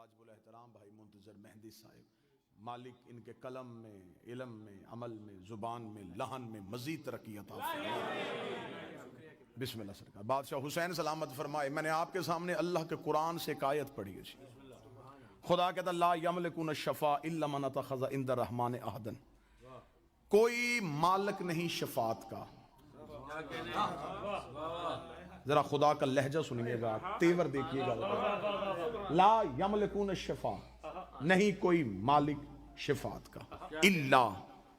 واجب الاحترام بھائی منتظر مہدی صاحب، مالک ان کے قلم میں، علم میں، عمل میں، زبان میں، لہن میں مزید ترقی عطا فرمائے۔ بسم اللہ سرکار۔ بادشاہ حسین سلامت فرمائے، میں نے آپ کے سامنے اللہ کے قرآن سے ایک آیت پڑھی ہے۔ خدا کہتا لا یملکون الشفاء الا من اتخذ عند الرحمن عہدا، کوئی مالک نہیں شفاعت کا۔ ذرا خدا کا لہجہ سنیے گا، تیور دیکھیے گا۔ لا یملکون الشفاء، نہیں کوئی مالک شفاعت کا، الا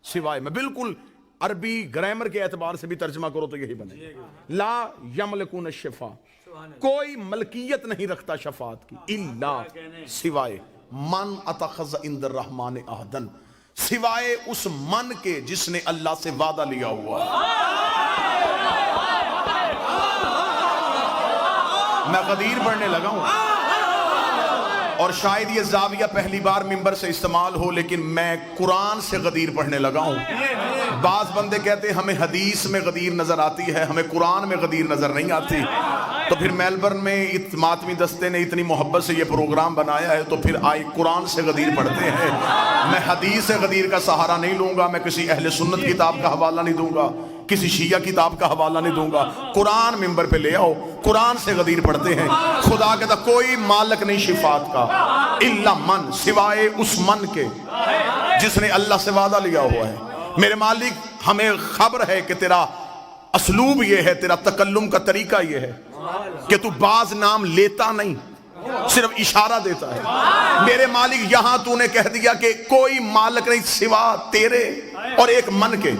سوائے، میں بالکل عربی گرامر کے اعتبار سے بھی ترجمہ کرو تو یہی بنے، لا یملکون الشفاء، کوئی ملکیت نہیں رکھتا شفاعت کی، الا سوائے، من اتخذ عند الرحمن عہدا، سوائے اس من کے جس نے اللہ سے وعدہ لیا ہوا۔ میں غدیر پڑھنے لگا ہوں، اور شاید یہ زاویہ پہلی بار ممبر سے استعمال ہو، لیکن میں قرآن سے غدیر پڑھنے لگا ہوں۔ بعض بندے کہتے ہیں ہمیں حدیث میں غدیر نظر آتی ہے، ہمیں قرآن میں غدیر نظر نہیں آتی۔ تو پھر میلبرن میں ماتمی دستے نے اتنی محبت سے یہ پروگرام بنایا ہے، تو پھر آئی قرآن سے غدیر پڑھتے ہیں۔ میں حدیث سے غدیر کا سہارا نہیں لوں گا، میں کسی اہل سنت کتاب کا حوالہ نہیں دوں گا، کسی شیعہ کتاب کا حوالہ نہیں دوں گا، قرآن ممبر پہ لے آؤ، قرآن سے غدیر پڑھتے ہیں۔ خدا کہتا کوئی مالک نہیں شفاعت کا، الا من، سوائے اس من کے جس نے اللہ سے وعدہ لیا ہوا ہے۔ میرے مالک ہمیں خبر ہے کہ تیرا اسلوب یہ ہے، تیرا تکلم کا طریقہ یہ ہے کہ تو بعض نام لیتا نہیں، صرف اشارہ دیتا ہے۔ میرے مالک یہاں تو نے کہہ دیا کہ کوئی مالک نہیں سوا تیرے اور ایک من کے۔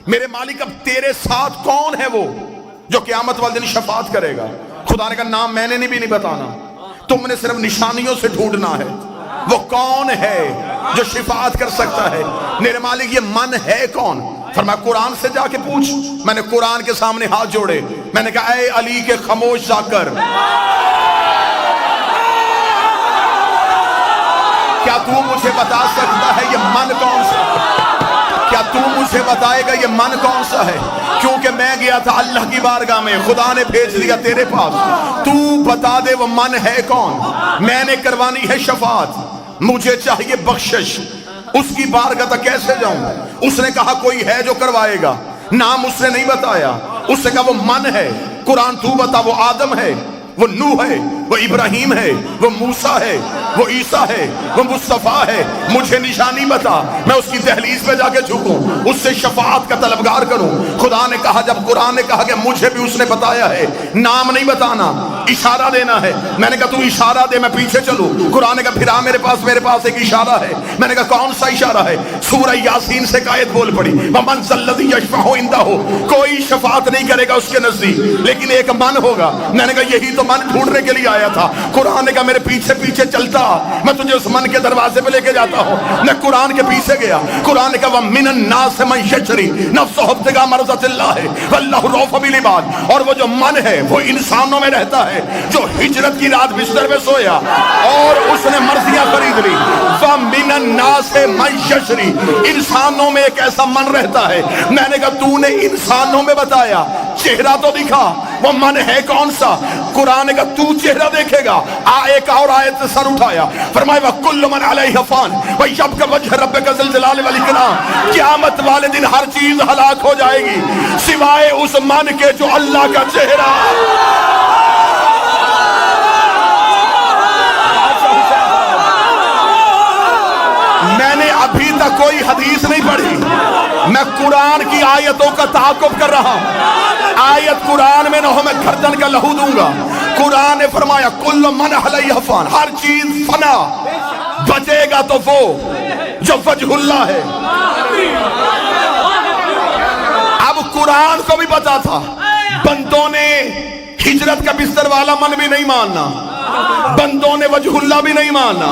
میرے مالک اب تیرے ساتھ کون ہے وہ جو قیامت والے دن شفاعت کرے گا؟ خدا نے کہا نام میں نے بھی نہیں بتانا، تم نے صرف نشانیوں سے ڈھونڈنا ہے وہ کون ہے جو شفاعت کر سکتا ہے۔ میرے مالک یہ من ہے کون؟ فرمایا قرآن سے جا کے پوچھ۔ میں نے قرآن کے سامنے ہاتھ جوڑے، میں نے کہا اے علی کے خاموش ذاکر، کیا تو مجھے بتا سکتا ہے یہ من کون سا ہے؟ کیا تو مجھے بتائے گا یہ من کون سا ہے؟ کیونکہ میں گیا تھا اللہ کی بارگاہ میں، خدا نے بھیج دیا تیرے پاس، تو بتا دے وہ من ہے کون؟ میں نے کروانی ہے شفاعت، مجھے چاہیے بخشش، اس کی بارگاہ تک کیسے جاؤں؟ اس نے کہا کوئی ہے جو کروائے گا، نام اس نے نہیں بتایا، اس نے کہا وہ من ہے۔ قرآن تو بتا، وہ آدم ہے، وہ نوح ہے، وہ ابراہیم ہے، وہ موسیٰ ہے، وہ عیسیٰ ہے، وہ مصطفیٰ ہے، مجھے نشانی بتا، میں اس کی دہلیز پہ جا کے جھکوں، اس سے شفاعت کا طلبگار کروں۔ خدا نے کہا، جب قرآن نے کہا کہ مجھے بھی اس نے بتایا ہے، نام نہیں بتانا، اشارہ دینا ہے، میں نے کہا تو اشارہ دے میں پیچھے چلوں۔ قرآن نے کہا پھر آ میرے پاس ایک اشارہ ہے۔ میں نے کہا کون سا اشارہ ہے؟ سورہ یاسین سے آیت بول پڑی، وَمَنْ ذَا الَّذِي يَشْفَعُ عِندَهُ، کوئی شفاعت نہیں کرے گا اس کے نزدیک لیکن ایک من ہوگا۔ میں نے کہا یہی تو من ڈھونڈنے کے لیے آیا تھا۔ قرآن نے کہا میرے پیچھے پیچھے چلتا، میں تجھے اس من کے دروازے پہ لے کے جاتا ہوں۔ میں قرآن کے پیچھے گیا، قرآن نے کہا وَمِنَ النَّاسِ مَن يَشْرِي نَفْسَهُ ابْتِغَاءَ مَرْضَاتِ اللَّهِ وَاللَّهُ رَءُوفٌ بِالْعِبَادِ، اور وہ جو من ہے وہ انسانوں میں رہتا ہے، جو ہجرت کی رات بستر میں سویا اور اس نے مرضیاں خرید لی۔ وَمِنَ النَّاسِ مَن يَشْرِي، انسانوں میں ایک ایسا من رہتا ہے۔ میں نے کہا تو نے انسانوں میں بتایا، چہرہ تو دکھا، وہ من ہے کون سا؟ قرآن نے کہا تو چہرہ دیکھے گا۔ ایک اور آیت سے سر اٹھایا، فرمایا وَكُلُّ مَنْ عَلَيْهَا فَانٍ وَيَبْقَى وَجْهُ رَبِّكَ ذُو الْجَلَالِ وَالْإِكْرَامِ، قیامت والے دن ہر چیز ہلاک ہو جائے گی سوائے اس من کے جو اللہ کا چہرہ۔ میں نے ابھی تک کوئی حدیث نہیں پڑھی، میں قرآن کی آیتوں کا تعاقب کر رہا ہوں۔ آیت قرآن میں نہ ہو میں گردن کا لہو دوں گا۔ قرآن نے فرمایا کل من علیہ فان، ہر چیز فنا، بچے گا تو وہ جو وجہ اللہ ہے۔ اب قرآن کو بھی پتا تھا بندوں نے ہجرت کا بستر والا من بھی نہیں ماننا، بندوں نے وجہ اللہ بھی نہیں ماننا۔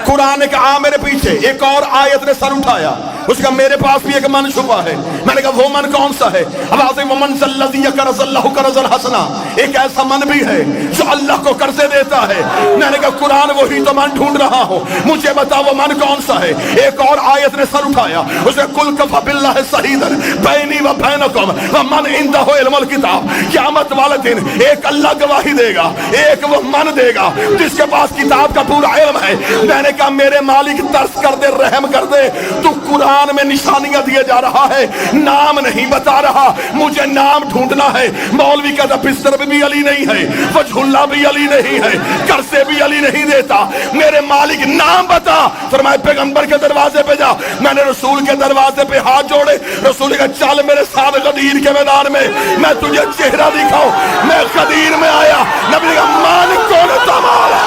قرآن نے کہا میرے پیچھے، ایک اور آیت نے سر اٹھایا، اس کا میرے پاس بھی ایک من چھپا ہے. میں نے کہا وہ من کون سا ہے؟ آواز ومن الذی یقرض اللہ قرضا حسنا، ایک ایسا من بھی ہے جو اللہ کو قرضے دیتا ہے. میں نے کہا قرآن وہی تو من ڈھونڈ رہا ہوں، مجھے بتا وہ من کون سا ہے. ایک اور آیت نے سر اٹھایا، اس نے قل کفی باللہ شہیدا بینی و بینکم ومن عندہ علم الکتاب. قیامت والے دن ایک اللہ گواہی دے گا، ایک وہ من دے گا جس کے پاس کتاب کا پورا علم ہے. میں نے کہا میرے مالک ترس کر دے، رحم کر دے، تو قرآن میں نشانیاں دیے جا رہا ہے، نام نہیں بتا رہا، مجھے نام ڈھونڈنا ہے. مولوی کہتا بستر بھی علی نہیں ہے، وجہ اللہ بھی علی نہیں ہے، کرسے بھی علی نہیں دیتا. میرے مالک نام بتا. فرمائے پیغمبر کے دروازے پہ جا. میں نے رسول کے دروازے پہ ہاتھ جوڑے، رسول کا چل میرے ساتھ غدیر کے میدان میں، میں تجھے چہرہ دکھاؤں. میں غدیر میں آیا، نبی کا مالک کون تمہارا.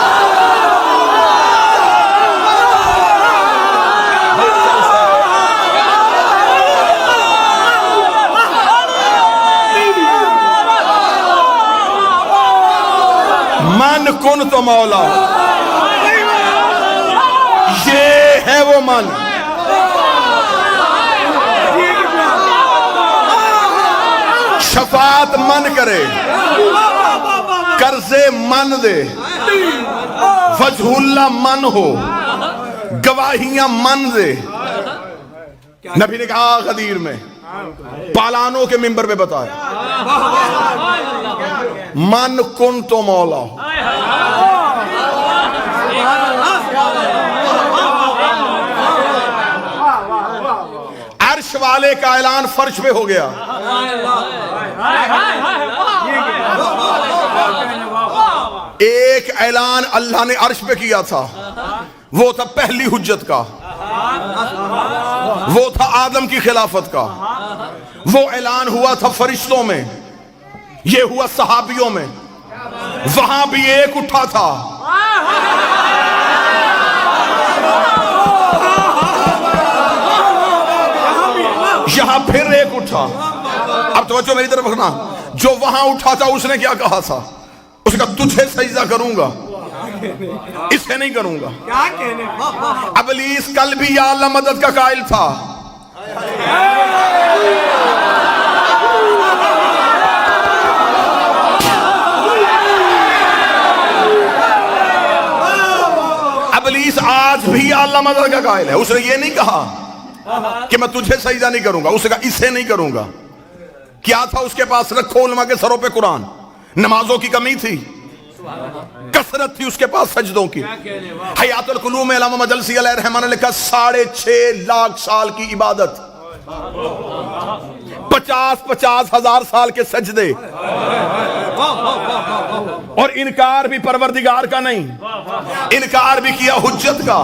من کن تو مولا، یہ ہے وہ من. شفاعت من کرے، قرضے من دے، وجہ اللہ من ہو، گواہیاں من دے. نبی نے کہا غدیر میں پالانوں کے منبر پہ بتایا من کن تو مولا. عرش والے کا اعلان فرش پہ ہو گیا. ایک اعلان اللہ نے عرش پہ کیا تھا، وہ تھا پہلی حجت کا، وہ تھا آدم کی خلافت کا. وہ اعلان ہوا تھا فرشتوں میں، یہ ہوا صحابیوں میں. وہاں بھی ایک اٹھا تھا، یہاں پھر ایک اٹھا. اب توجہ میری طرف رکھنا. جو وہاں اٹھا تھا اس نے کیا کہا تھا؟ اس نے کہا تجھے سجدہ کروں گا، اسے نہیں کروں گا. ابلیس کل بھی یا اللہ مدد کا قائل تھا. ابلیس آج بھی یا اللہ مدد کا قائل ہے. اس نے یہ نہیں کہا کہ میں تجھے سجدہ نہیں کروں گا، اس نے کہا اسے نہیں کروں گا. کیا تھا اس کے پاس؟ رکھو علماء کے سروں پہ قرآن. نمازوں کی کمی تھی، کثرت تھی اس کے پاس سجدوں کی. حیات القلوب میں علامہ مجلسی علیہ الرحمہ نے لکھا 6.5 لاکھ سال کی عبادت، 50 ہزار سال کے سجدے، اور انکار بھی پروردگار کا نہیں، انکار بھی کیا حجت کا.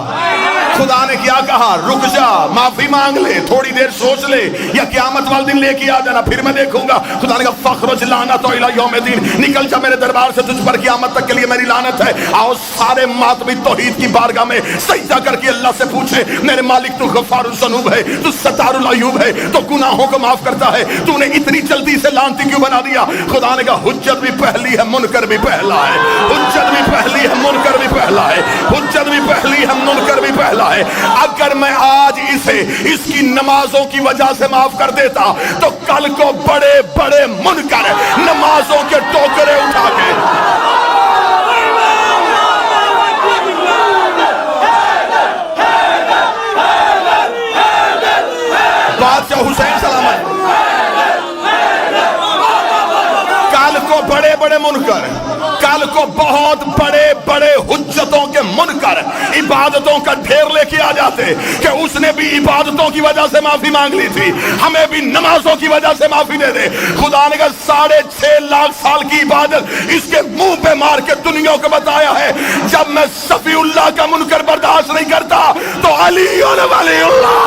خدا نے کیا کہا؟ رک جا، معافی مانگ لے، تھوڑی دیر سوچ لے، یا قیامت والے دن لے کے آ جانا، پھر میں دیکھوں گا. خدا نے کہا فخرج لعنت الی یوم الدین، نکل جا میرے دربار سے، تجھ پر قیامت تک کے لیے میری لعنت ہے. آؤ سارے ماتمی توحید کی بارگاہ میں سجدہ کر کے اللہ سے پوچھے میرے مالک تو غفار الذنوب ہے، تو ستار العیوب ہے، تو گناہوں کو معاف کرتا ہے، تو نے اتنی جلدی سے لعنتی کیوں بنا دیا؟ خدا نے کہا حجت بھی پہلی ہے، منکر بھی پہلا ہے. حجت بھی پہلی ہے، منکر بھی پہلا ہے. حجت بھی پہلی ہے، منکر بھی پہلا ہے. اگر میں آج اسے اس کی نمازوں کی وجہ سے معاف کر دیتا تو کل کو بڑے بڑے منکر نمازوں کے ٹوکرے اٹھا کے بادشاہ حسین سلامت، کل کو بڑے بڑے منکر، کل کو بہت بڑے بڑے حجتوں کے منکر عبادتوں کا ڈھیر لے کے آ جاتے کہ اس نے بھی عبادتوں کی وجہ سے معافی مانگ لی تھی، ہمیں بھی نمازوں کی وجہ سے معافی دے دے. خدا نے کہا 6.5 لاکھ سال کی عبادت اس کے منہ پہ مار کے دنیا کو بتایا ہے جب میں صفی اللہ کا منکر برداشت نہیں کرتا تو علی ولی اللہ.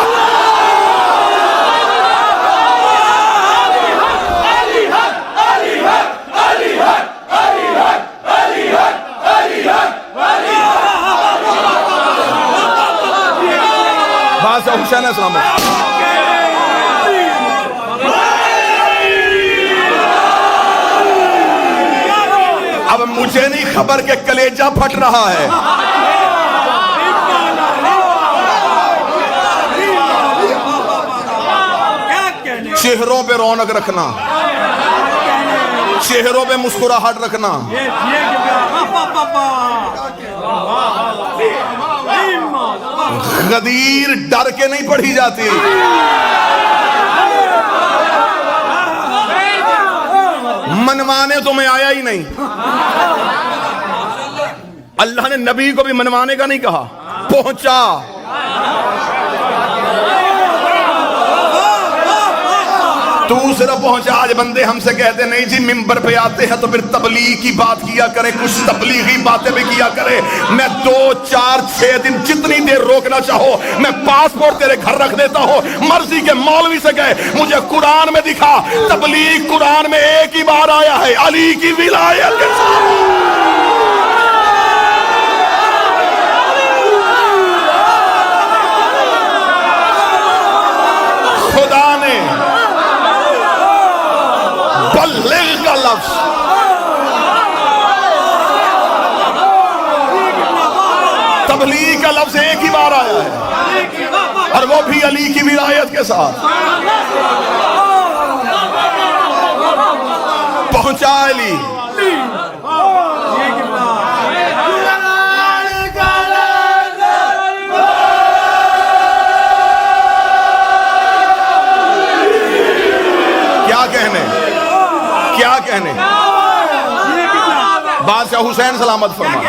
بادشاہ حسین السلام اب مجھے نہیں خبر کہ کلیجہ پھٹ رہا ہے. چہروں پہ رونق رکھنا، چہروں پہ مسکراہٹ رکھنا، غدیر ڈر کے نہیں پڑھی جاتی، منوانے تو میں آیا ہی نہیں۔ اللہ نے نبی کو بھی منوانے کا نہیں کہا، پہنچا۔ تو صرف پہنچا۔ آج بندے ہم سے کہتے نہیں جی ممبر پہ آتے ہیں تو پھر تبلیغ کی بات کیا کرے، کچھ تبلیغی باتیں بھی کیا کرے۔ میں 2 4 6 دن جتنی دیر روکنا چاہو میں پاسپورٹ تیرے گھر رکھ دیتا ہوں۔ مرضی کے مولوی سے کہے مجھے قرآن میں دکھا، تبلیغ قرآن میں ایک ہی بار آیا ہے، علی کی ولایت کے ساتھ۔ خدا نے بلغ کا لفظ تبلیغ کا لفظ ایک ہی بار آیا ہے، اور وہ بھی علی کی ولایت کے ساتھ۔ پہنچا علی۔ کیا کہنے؟ بادشاہ حسین سلامت فرما،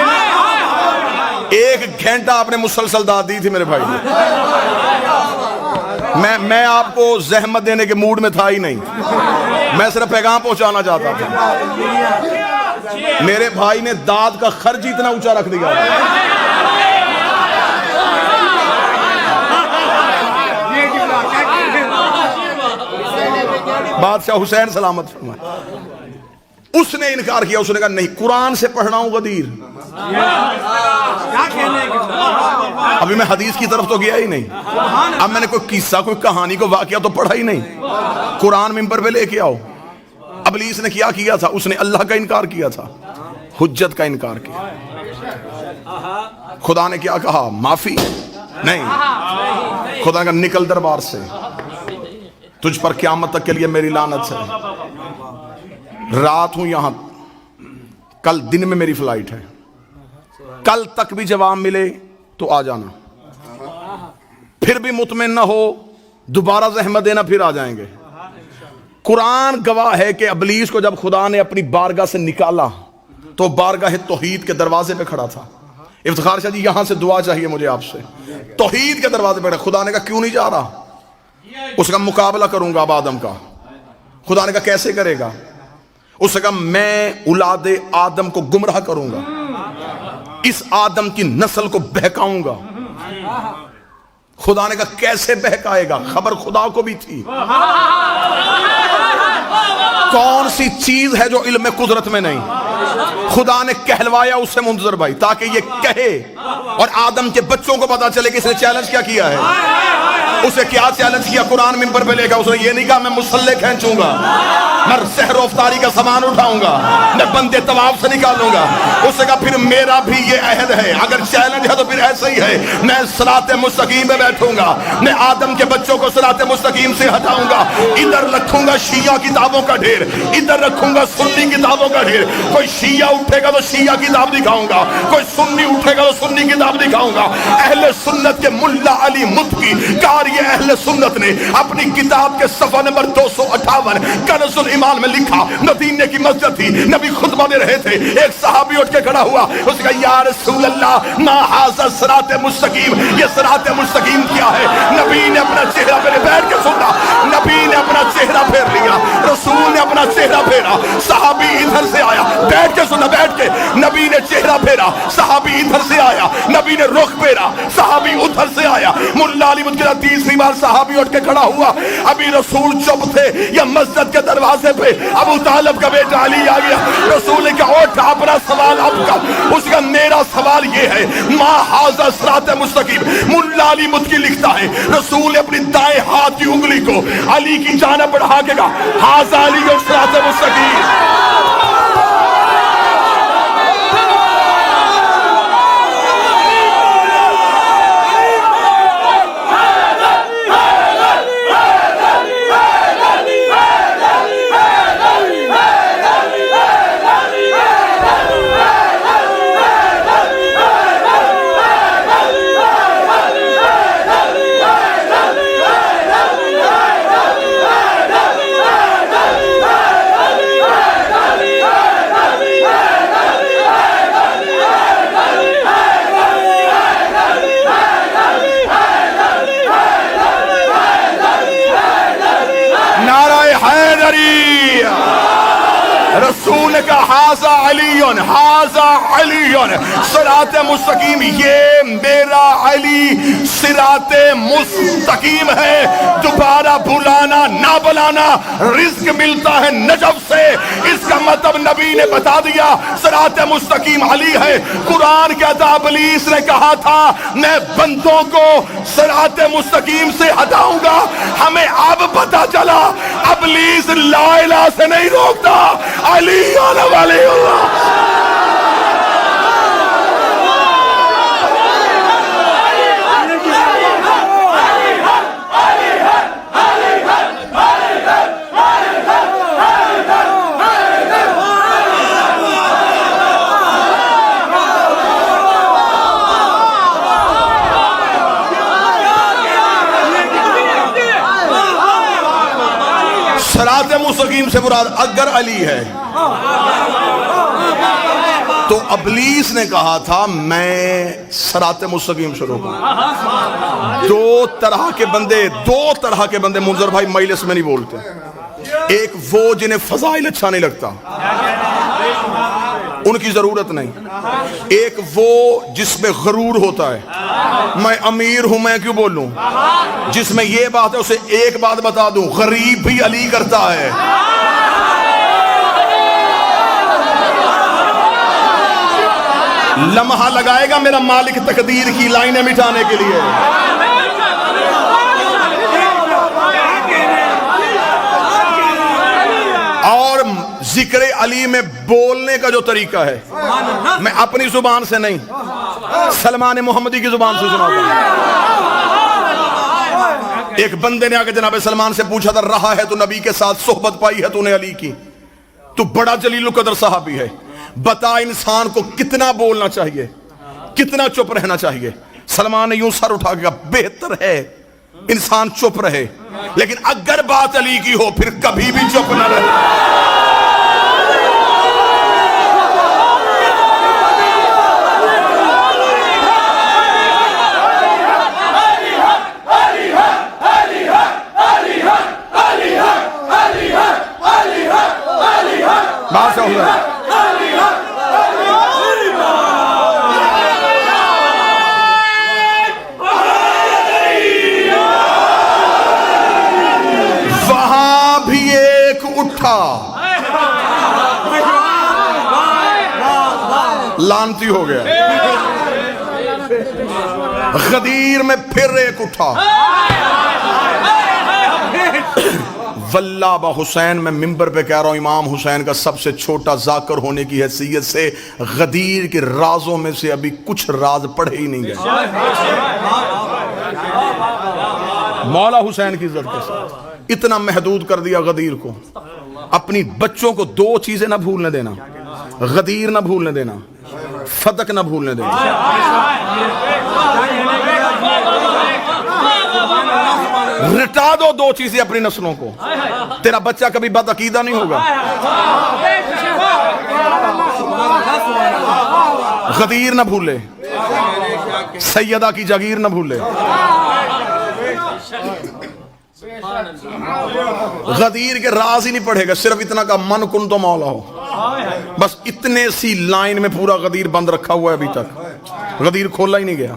1 گھنٹہ آپ نے مسلسل داد دی تھی میرے بھائی۔ میں آپ کو زحمت دینے کے موڈ میں تھا ہی نہیں، میں صرف پیغام پہنچانا چاہتا تھا۔ میرے بھائی نے داد کا خرچ اتنا اونچا رکھ دیا۔ بادشاہ حسین سلامت فرمائے۔ اس نے انکار کیا، اس نے کہا نہیں قرآن سے پڑھنا ہوں غدیر۔ ابھی میں حدیث کی طرف تو گیا ہی نہیں، اب میں نے کوئی قصہ کوئی کہانی کو واقعہ تو پڑھا ہی نہیں، قرآن ممبر پہ لے کے آؤ۔ ابلیس نے کیا تھا؟ اس نے اللہ کا انکار کیا تھا، حجت کا انکار کیا۔ خدا نے کیا کہا؟ معافی نہیں۔ خدا نے کہا نکل دربار سے، تجھ پر قیامت تک کے لیے میری لعنت ہے۔ رات ہوں یہاں، کل دن میں میری فلائٹ ہے، کل تک بھی جواب ملے تو آ جانا، پھر بھی مطمئن نہ ہو دوبارہ زحمت دینا، پھر آ جائیں گے۔ قرآن گواہ ہے کہ ابلیس کو جب خدا نے اپنی بارگاہ سے نکالا تو بارگاہ توحید کے دروازے پہ کھڑا تھا۔ افتخار شاہ جی یہاں سے دعا چاہیے مجھے آپ سے، توحید کے دروازے پہ کھڑا۔ خدا نے کہا کیوں نہیں جا رہا؟ اس کا مقابلہ کروں گا اب آدم کا۔ خدا نے کہا کیسے کرے گا؟ اس نے کہا میں اولاد آدم کو گمراہ کروں گا، اس آدم کی نسل کو بہکاؤں گا۔ خدا نے کہا کیسے بہکائے گا؟ خبر خدا کو بھی تھی۔ کون سی چیز ہے جو علم قدرت میں نہیں؟ خدا نے کہلوایا اس سے منتظر بھائی تاکہ یہ کہے اور آدم کے بچوں کو پتا چلے کہ اس نے چیلنج کیا ہے۔ اسے کیا چیلنج کیا؟ قرآن ممبر پہ لے گا۔ اس نے یہ نہیں کہا میں مسلح کھینچوں گا، میں سحر و افطاری کا سامان اٹھاؤں گا، میں بندے طواف سے نکالوں گا۔ اس نے کہا پھر میرا بھی یہ عہد ہے، اگر چیلنج ہے تو پھر ایسا ہی ہے، میں صراط مستقیم پہ بیٹھوں گا، میں آدم کے بچوں کو صراط مستقیم سے ہٹاؤں گا۔ ادھر رکھوں گا شیعہ کتابوں کا ڈھیر، ادھر رکھوں گا سنی کتابوں کا ڈھیر۔ کوئی شیعہ اٹھے گا تو شیعہ کتاب دکھاؤں گا، کوئی سنی اٹھے گا تو سنی کتاب دکھاؤں گا۔ اہل سنت کے ملا علی متقی قاری اہل سنت نے اپنی کتاب کے صفحہ نمبر 258 کنز الایمان میں لکھا، مدینے کی مسجد تھی، نبی خطبہ دے رہے تھے، ایک صحابی اٹھ کے کھڑا ہوا، اس نے کہا یا رسول اللہ ما ھذا صراط مستقیم، یہ صراط مستقیم کیا ہے؟ نبی نے اپنا چہرہ پھیرا، بیٹھ کے سننا، نبی نے اپنا چہرہ پھیر لیا، رسول نے اپنا چہرہ پھیرا، صحابی ادھر سے آیا، بیٹھ کے سننا، بیٹھ کے، نبی نے چہرہ پھیرا، صحابی ادھر سے آیا، نبی نے رخ پھیرا، صحابی ادھر سے آیا۔ ملا علی متقی تیسری بار صحابی اٹھ کے کھڑا ہوا، ابھی رسول چپ تھے، یا مسجد کے دروازے پہ ابو طالب کا بیٹا علی آ گیا۔ رسول نے کہا اٹھ اپنا سوال اب کر۔ اس کا میرا سوال یہ ہے ما ھذا صراط مستقیم۔ ملا علی متقی لکھتا ہے رسول نے اپنی دائیں ہاتھ کی انگلی کو علی کی جانب بڑھا کے کہا ھذا علی صراط مستقیم۔ نے کہا حاذا علیون، حاذا علیون، صراط مستقیم، یہ میرا علی صراط مستقیم ہے، دوبارہ بلانا نہ بلانا، رزق ملتا ہے نجف سے، اس کا مطلب نبی نے بتا دیا صراط مستقیم علی ہے۔ قرآن کہتا ابلیس نے کہا تھا میں بندوں کو صراط مستقیم سے ہٹاؤں گا، ہمیں اب پتا چلا ابلیس لا الہ سے نہیں روکتا، علی ولی اللہ۔ صراط مستقیم سے مراد اگر علی ہے تو ابلیس نے کہا تھا میں صراط مستقیم سے روکوں۔ دو طرح کے بندے منظر بھائی مجلس میں نہیں بولتے، ایک وہ جنہیں فضائل اچھا نہیں لگتا، ان کی ضرورت نہیں، ایک وہ جس میں غرور ہوتا ہے میں امیر ہوں میں کیوں بولوں، جس میں یہ بات ہے اسے ایک بات بتا دوں غریب بھی علی کرتا ہے۔ لمحہ لگائے گا میرا مالک تقدیر کی لائنیں مٹانے کے لیے۔ اور ذکر علی میں بولنے کا جو طریقہ ہے میں اپنی زبان سے نہیں سلمان محمدی کی زبان سے سناتا ہوں۔ ایک بندے نے آگے جناب سلمان سے پوچھا تھا رہا ہے تو نبی کے ساتھ صحبت پائی ہے تو نے علی کی، تو بڑا جلیل القدر صحابی ہے، بتا انسان کو کتنا بولنا چاہیے کتنا چپ رہنا چاہیے۔ سلمان نے یوں سر اٹھا کے کہا بہتر ہے انسان چپ رہے، لیکن اگر بات علی کی ہو پھر کبھی بھی چپ نہ رہے۔ بات سے ہو رہا ہے وہاں بھی ایک اٹھا لانتی ہو گیا، غدیر میں پھر ایک اٹھا۔ واللہ با حسین میں ممبر پہ کہہ رہا ہوں امام حسین کا سب سے چھوٹا ذاکر ہونے کی حیثیت سے غدیر کے رازوں میں سے ابھی کچھ راز پڑھے ہی نہیں گئے۔ مولا حسین کی عزت کے ساتھ اتنا محدود کر دیا غدیر کو، اپنی بچوں کو دو چیزیں نہ بھولنے دینا، غدیر نہ بھولنے دینا، فتق نہ بھولنے دینا۔ رٹا دو دو چیزیں اپنی نسلوں کو، تیرا بچہ کبھی بد عقیدہ نہیں ہوگا۔ غدیر نہ بھولے، سیدہ کی جاگیر نہ بھولے، غدیر کے راز ہی نہیں پڑھے گا، صرف اتنا کا من کن تو مولا ہو، بس اتنے سی لائن میں پورا غدیر بند رکھا ہوا ہے، ابھی تک غدیر کھولا ہی نہیں گیا۔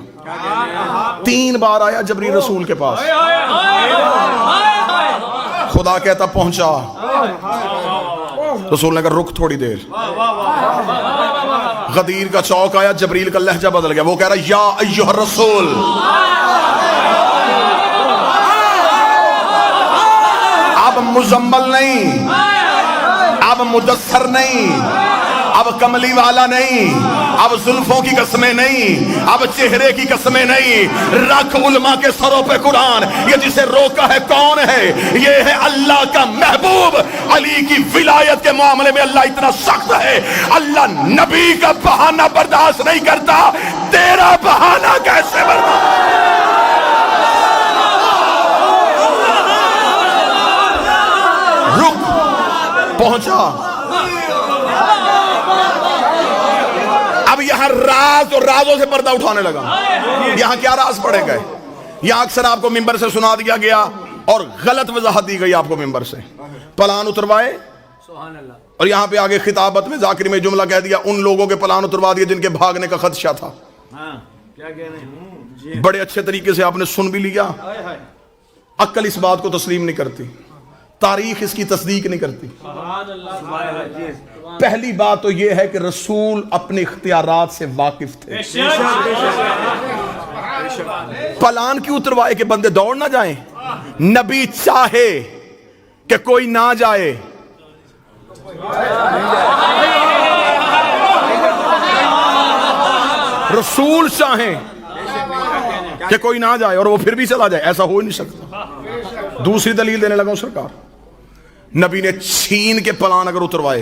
3 بار آیا جبریل رسول کے پاس، خدا کہتا پہنچا، رسول نے کہا رک تھوڑی دیر، غدیر کا چوک آیا، جبریل کا لہجہ بدل گیا، وہ کہہ رہا یا ایھا الرسول، اب مزمل نہیں، اب مدثر نہیں، اب کملی والا نہیں، اب زلفوں کی قسمیں نہیں، اب چہرے کی قسمیں نہیں، رکھ علماء کے سروں پہ قرآن، یہ جسے روکا ہے کون ہے؟ یہ ہے اللہ کا محبوب۔ علی کی ولایت کے معاملے میں اللہ اتنا سخت ہے، اللہ نبی کا بہانہ برداشت نہیں کرتا، تیرا بہانہ کیسے برداشت؟ رک، پہنچا، اب یہاں راز اور رازوں سے پردہ اٹھانے لگا۔ یہاں کیا راز پڑے گئے؟ یہاں اکثر آپ کو ممبر سے سنا دیا گیا اور غلط وضاحت دی گئی آپ کو ممبر سے، پلان اتروائے اور یہاں پہ آگے خطابت میں ذاکر میں جملہ کہہ دیا ان لوگوں کے پلان اتروا دیے جن کے بھاگنے کا خدشہ تھا. کیا کہنے ہیں؟ بڑے اچھے طریقے سے آپ نے سن بھی لیا. عقل اس بات کو تسلیم نہیں کرتی, تاریخ اس کی تصدیق نہیں کرتی. پہلی بات تو یہ ہے کہ رسول اپنے اختیارات سے واقف تھے. پلان کیوں اتروائے کہ بندے دوڑ نہ جائیں؟ نبی چاہے کہ کوئی نہ جائے, رسول چاہیں کہ کوئی نہ جائے اور وہ پھر بھی چلا جائے, ایسا ہو ہی نہیں سکتا. دوسری دلیل دینے لگا ہوں سرکار, نبی نے چھین کے پلان اگر اتروائے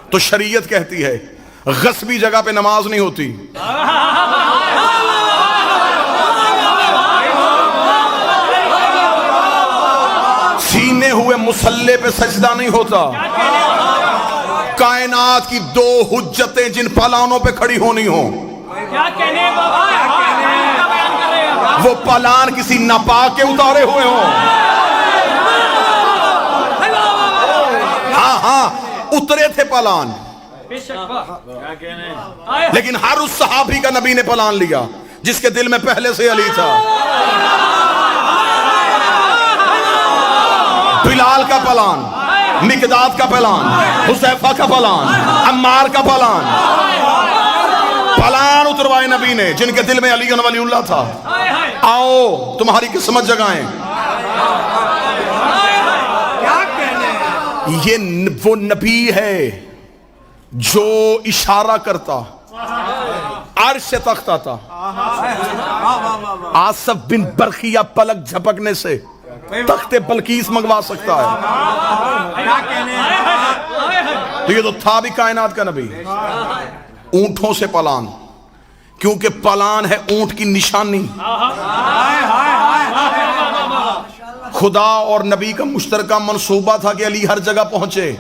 تو شریعت کہتی ہے غصبی جگہ پہ نماز نہیں ہوتی. چھینے ہوئے مسلح پہ سجدہ نہیں ہوتا. کائنات کی دو حجتیں جن پلانوں پہ کھڑی ہونی ہوں, وہ پلان کسی ناپاک کے اتارے ہوئے ہوں. ہاں اترے تھے پلان, لیکن ہر اس صحابی کا نبی نے پلان لیا جس کے دل میں پہلے سے علی تھا. بلال کا پلان, مقداد کا پلان, حذیفہ کا پلان, عمار کا پلان, پلان اتروائے نبی نے جن کے دل میں علی ولی اللہ تھا. آؤ تمہاری قسمت جگائیں. یہ وہ نبی ہے جو اشارہ کرتا عرش تخت آتا. آصف بن برخیہ پلک جھپکنے سے تخت بلقیس منگوا سکتا ہے. تو یہ تو تھا بھی کائنات کا نبی. اونٹوں سے پلان, کیونکہ پلان ہے اونٹ کی نشانی. خدا اور نبی کا مشترکہ منصوبہ تھا کہ علی ہر جگہ پہنچے.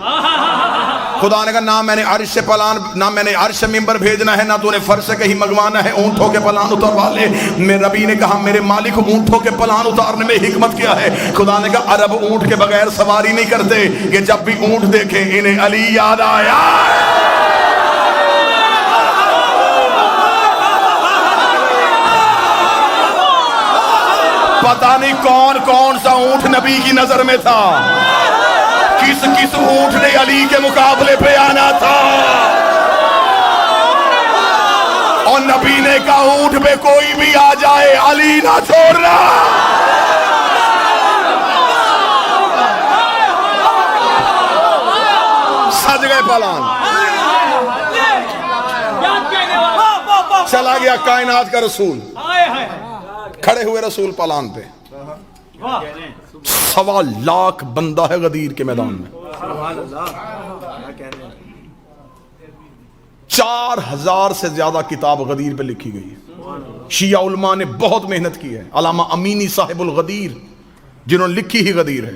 خدا نے کہا نہ میں نے عرش سے پلان, نہ میں نے عرش سے ممبر بھیجنا ہے, نہ تو نے فرش سے کہیں منگوانا ہے, اونٹوں کے پلان اتروا لے. میرے نبی نے کہا میرے مالک اونٹوں کے پلان اتارنے میں حکمت کیا ہے؟ خدا نے کہا عرب اونٹ کے بغیر سواری نہیں کرتے, کہ جب بھی اونٹ دیکھیں انہیں علی یاد آیا. پتہ نہیں کون کون سا اونٹ نبی کی نظر میں تھا, کس کس اونٹ نے علی کے مقابلے پہ آنا تھا. اور نبی نے کہا اونٹ پہ کوئی بھی آ جائے علی نہ چھوڑنا. سج گئے پلان, چلا گیا کائنات کا رسول. کھڑے ہوئے رسول پلان پہ. 1.25 لاکھ بندہ ہے غدیر کے میدان میں. 4000 سے زیادہ کتاب غدیر پہ لکھی گئی ہے. شیعہ علماء نے بہت محنت کی ہے. علامہ امینی صاحب الغدیر جنہوں نے لکھی ہی غدیر ہے,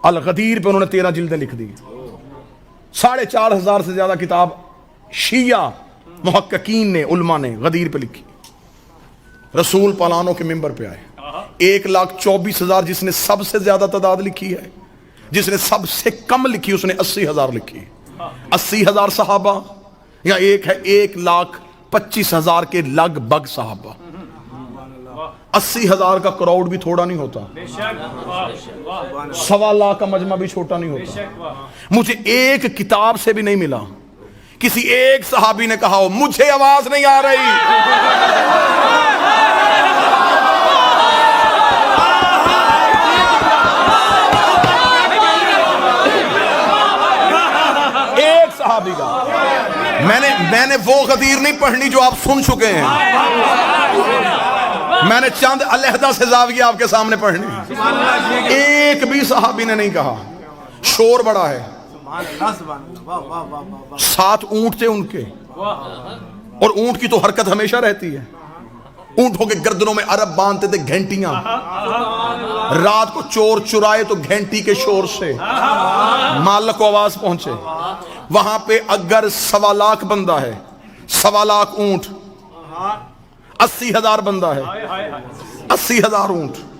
الغدیر پہ انہوں نے 13 جلدیں لکھ دی. 4,500 سے زیادہ کتاب شیعہ محققین نے, علماء نے غدیر پہ لکھی. رسول پلانوں کے ممبر پہ آئے. 1,24,000 جس نے سب سے زیادہ تعداد لکھی ہے. جس نے سب سے کم لکھی اس نے 80,000 لکھی. 80,000 صحابہ یا ایک ہے 1,25,000 کے لگ بگ صحابہ. 80,000 کا کراؤڈ بھی تھوڑا نہیں ہوتا. 1.25 لاکھ کا مجمع بھی چھوٹا نہیں ہوتا. مجھے ایک کتاب سے بھی نہیں ملا کسی ایک صحابی نے کہا ہو مجھے آواز نہیں آ رہی. ایک صحابی کا. میں نے وہ غدیر نہیں پڑھنی جو آپ سن چکے ہیں. میں نے چند علیحدہ سے زاویہ آپ کے سامنے پڑھنی. ایک بھی صحابی نے نہیں کہا. شور بڑا ہے. 7 اونٹ تھے ان کے, اور اونٹ کی تو حرکت ہمیشہ رہتی ہے. اونٹوں کے گردنوں میں عرب باندھتے تھے گھنٹیاں. رات کو چور چرائے تو گھنٹی کے شور سے مالک کو آواز پہنچے. وہاں پہ اگر 1.25 لاکھ بندہ ہے, 1.25 لاکھ اونٹ, 80,000 بندہ ہے, 80,000 اونٹ.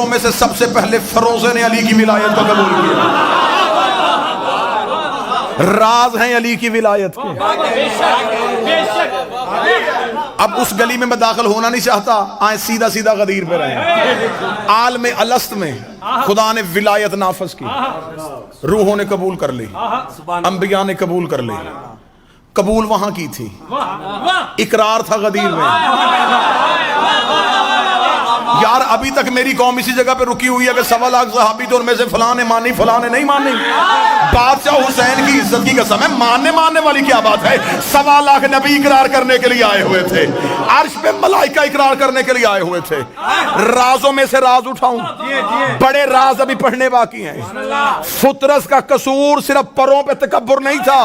کافروں میں سے سب سے پہلے فیروزہ نے علی کی ولایت کو قبول کیا. راز ہیں علی کی ولایت کے. اب اس گلی میں داخل ہونا نہیں چاہتا, آئیں سیدھا سیدھا غدیر پہ رہے. عالم الست میں خدا نے ولایت نافذ کی, روحوں نے قبول کر لی, انبیاء نے قبول کر لی. قبول وہاں کی تھی, اقرار تھا غدیر میں. یار ابھی تک میری قوم اسی جگہ پہ رکی ہوئی ہے کہ 1.25 لاکھ صحابی تو ان میں سے فلاں نے مانی فلاں نے نہیں مانی. بادشاہ حسین کی عزت کی قسم ہے, ماننے والی کیا بات ہے. 1.25 لاکھ نبی اقرار کرنے کے لیے آئے ہوئے تھے, عرش پہ ملائکہ اقرار کرنے کے لیے آئے ہوئے تھے. رازوں میں سے راز اٹھاؤں, بڑے راز ابھی پڑھنے باقی ہیں. فطرس کا قصور صرف پروں پہ تکبر نہیں تھا,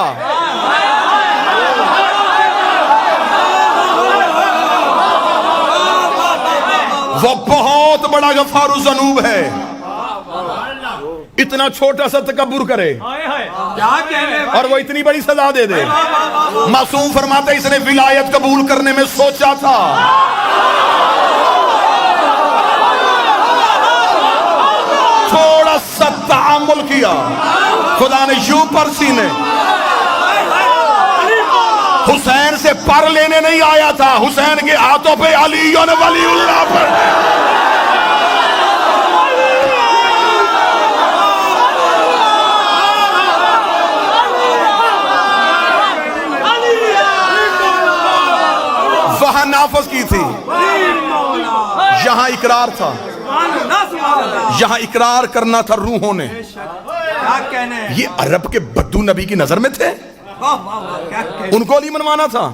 وہ بہت بڑا غفار الذنوب ہے. اتنا چھوٹا سا تکبر کرے اور وہ اتنی بڑی سزا دے دے. معصوم فرماتے اس نے ولایت قبول کرنے میں سوچا تھا, تھوڑا سا تعامل کیا, خدا نے یوں پر سینے. حسین سے پر لینے نہیں آیا تھا, حسین کے ہاتھوں پہ علی ولی اللہ پر. وہاں نافذ کی تھی, یہاں اقرار تھا, یہاں اقرار کرنا تھا روحوں نے. یہ عرب کے بدو نبی کی نظر میں تھے, ان کو علی منوانا تھا.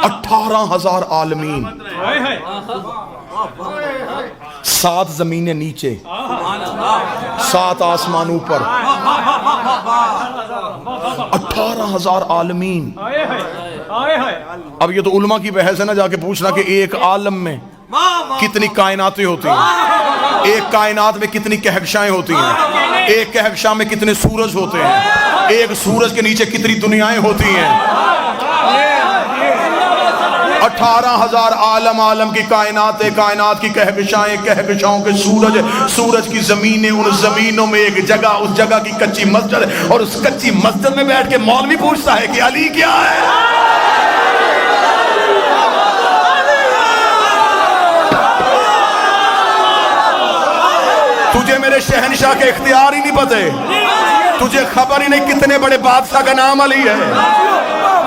18,000 عالمین, 7 زمینیں نیچے, 7 آسمان اوپر, 18,000 عالمین. اب یہ تو علماء کی بحث ہے نا, جا کے پوچھنا کہ ایک عالم میں کتنی کائناتیں ہوتی ہیں, ایک کائنات میں کتنی کہکشائیں ہوتی ہیں, ایک کہکشاں میں کتنے سورج ہوتے ہیں, ایک سورج کے نیچے کتنی دنیایں ہوتی ہیں. 18,000 عالم کی کائنات کی کہکشائیں, کہکشاؤں کے سورج کی زمینیں, ان زمینوں میں ایک جگہ, اس جگہ کی کچی مسجد, اور اس کچی مسجد میں بیٹھ کے مولوی پوچھتا ہے کہ علی کیا ہے. تجھے میرے شہنشاہ کے اختیار ہی نہیں پتے, تجھے خبر ہی نہیں کتنے بڑے بادشاہ کا نام علی ہے.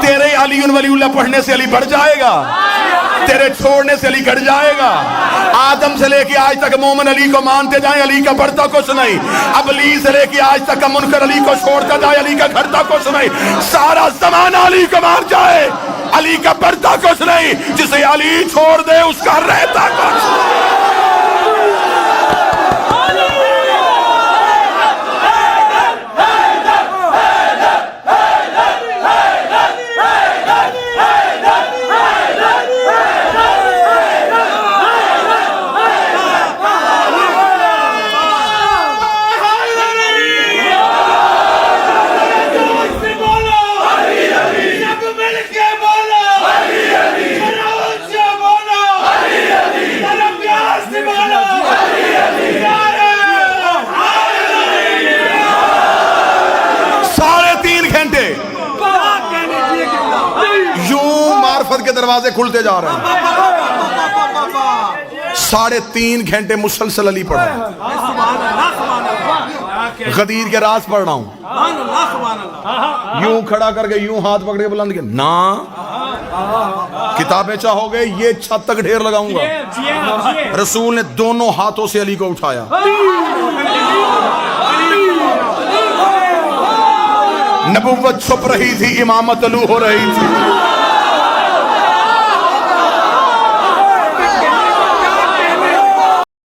تیرے علی ولی اللہ پڑھنے سے علی بڑھ جائے گا, تیرے چھوڑنے سے علی گھٹ جائے گا. آدم سے لے کے آج تک مومن علی کو مانتے جائیں, علی کا بڑھتا کچھ نہیں. ابلیس سے لے کے آج تک منکر علی کو چھوڑتا جائے, علی کا گھٹتا کچھ نہیں. سارا زمانہ علی کو مان جائے, علی کا بڑھتا کچھ نہیں. جسے علی چھوڑ دے اس کا رہتا کچھ نہیں. کے دروازے کھلتے جا رہے ہیں. 3.5 گھنٹے مسلسل علی پڑھ رہا ہوں, غدیر کے راز پڑھ رہا ہوں. یوں کھڑا کر کے یوں ہاتھ پکڑ کے بلند کیا نا, کتابیں چاہو گے یہ چھت تک ڈھیر لگاؤں گا. رسول نے دونوں ہاتھوں سے علی کو اٹھایا. نبوت چھپ رہی تھی, امامت علو ہو رہی تھی.